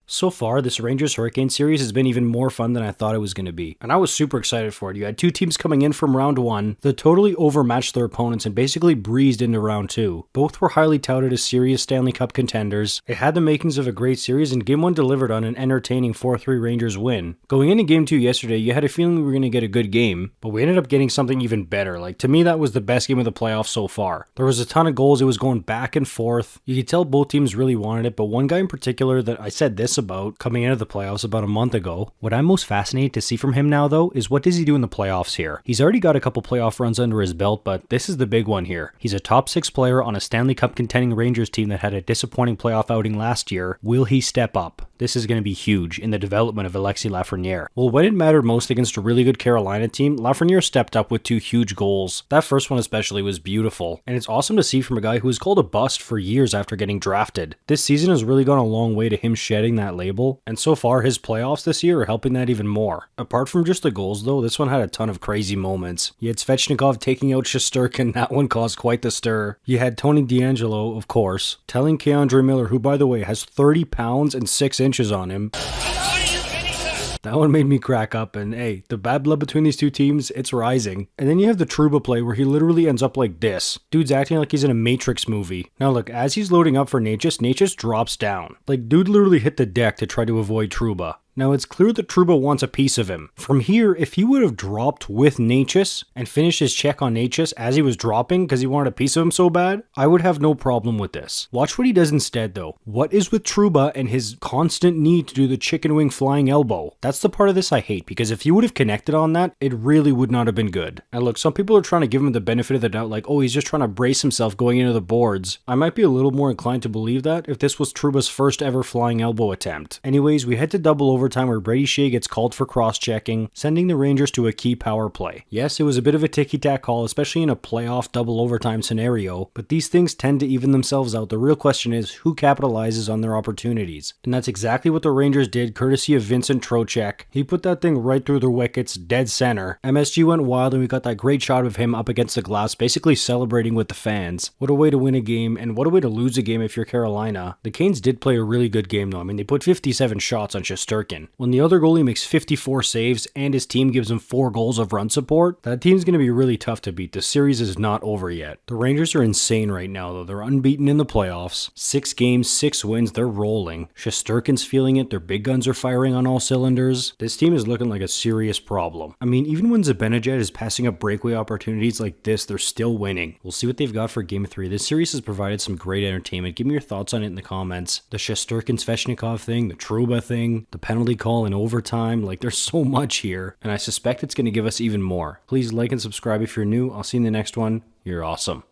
So far, this Rangers-Hurricane series has been even more fun than I thought it was going to be, and I was super excited for it. You had two teams coming in from round 1 that totally overmatched their opponents and basically breezed into round 2. Both were highly touted as serious Stanley Cup contenders. It had the makings of a great series, and Game 1 delivered on an entertaining 4-3 Rangers win. Going into Game 2 yesterday, you had a feeling we were going to get a good game, but we ended up getting something even better. Like, to me, that was the best game of the playoffs so far. There was a ton of goals, it was going back and forth. You could tell both teams really wanted it, but one guy in particular that I said this about coming into the playoffs about a month ago. What I'm most fascinated to see from him now, though, is what does he do in the playoffs here? He's already got a couple playoff runs under his belt, but this is the big one here. He's a top 6 player on a Stanley Cup contending Rangers team that had a disappointing playoff outing last year. Will he step up? This is going to be huge in the development of Alexis Lafreniere. Well, when it mattered most against a really good Carolina team, Lafreniere stepped up with 2 huge goals. That first one especially was beautiful, and it's awesome to see from a guy who was called a bust for years after getting drafted. This season has really gone a long way to him shedding that label, and so far his playoffs this year are helping that even more. Apart from just the goals though, this one had a ton of crazy moments. You had Svechnikov taking out Shesterkin, that one caused quite the stir. You had Tony DeAngelo, of course, telling Keandre Miller, who by the way has 30 pounds and 6 inches on him. That one made me crack up, and hey, the bad blood between these two teams, it's rising. And then you have the trouba play where he literally ends up like this. Dude's acting like he's in a Matrix movie. Now look, as he's loading up for necas drops down. Like, dude literally hit the deck to try to avoid trouba. Now, it's clear that Trouba wants a piece of him. From here, if he would have dropped with necas and finished his check on necas as he was dropping because he wanted a piece of him so bad, I would have no problem with this. Watch what he does instead, though. What is with Trouba and his constant need to do the chicken wing flying elbow? That's the part of this I hate, because if he would have connected on that, it really would not have been good. And look, some people are trying to give him the benefit of the doubt, like, oh, he's just trying to brace himself going into the boards. I might be a little more inclined to believe that if this was Trouba's first ever flying elbow attempt. Anyways, we head to double overtime where Brady Shea gets called for cross-checking, sending the Rangers to a key power play. Yes, it was a bit of a ticky-tack call, especially in a playoff double overtime scenario, but these things tend to even themselves out. The real question is, who capitalizes on their opportunities? And that's exactly what the Rangers did, courtesy of Vincent Trocheck. He put that thing right through their wickets, dead center. MSG went wild, and we got that great shot of him up against the glass, basically celebrating with the fans. What a way to win a game, and what a way to lose a game if you're Carolina. The Canes did play a really good game, though. I mean, they put 57 shots on Shesterkin. When the other goalie makes 54 saves and his team gives him 4 goals of run support, that team's going to be really tough to beat. The series is not over yet. The Rangers are insane right now, though. They're unbeaten in the playoffs. 6 games, 6 wins, they're rolling. Shesterkin's feeling it, their big guns are firing on all cylinders. This team is looking like a serious problem. I mean, even when Zibanejad is passing up breakaway opportunities like this, they're still winning. We'll see what they've got for Game 3. This series has provided some great entertainment. Give me your thoughts on it in the comments. The Shesterkin-Svechnikov thing, the Trouba thing, the penalty call in overtime, like there's so much here, and I suspect it's going to give us even more. Please like and subscribe if you're new. I'll see you in the next one. You're awesome.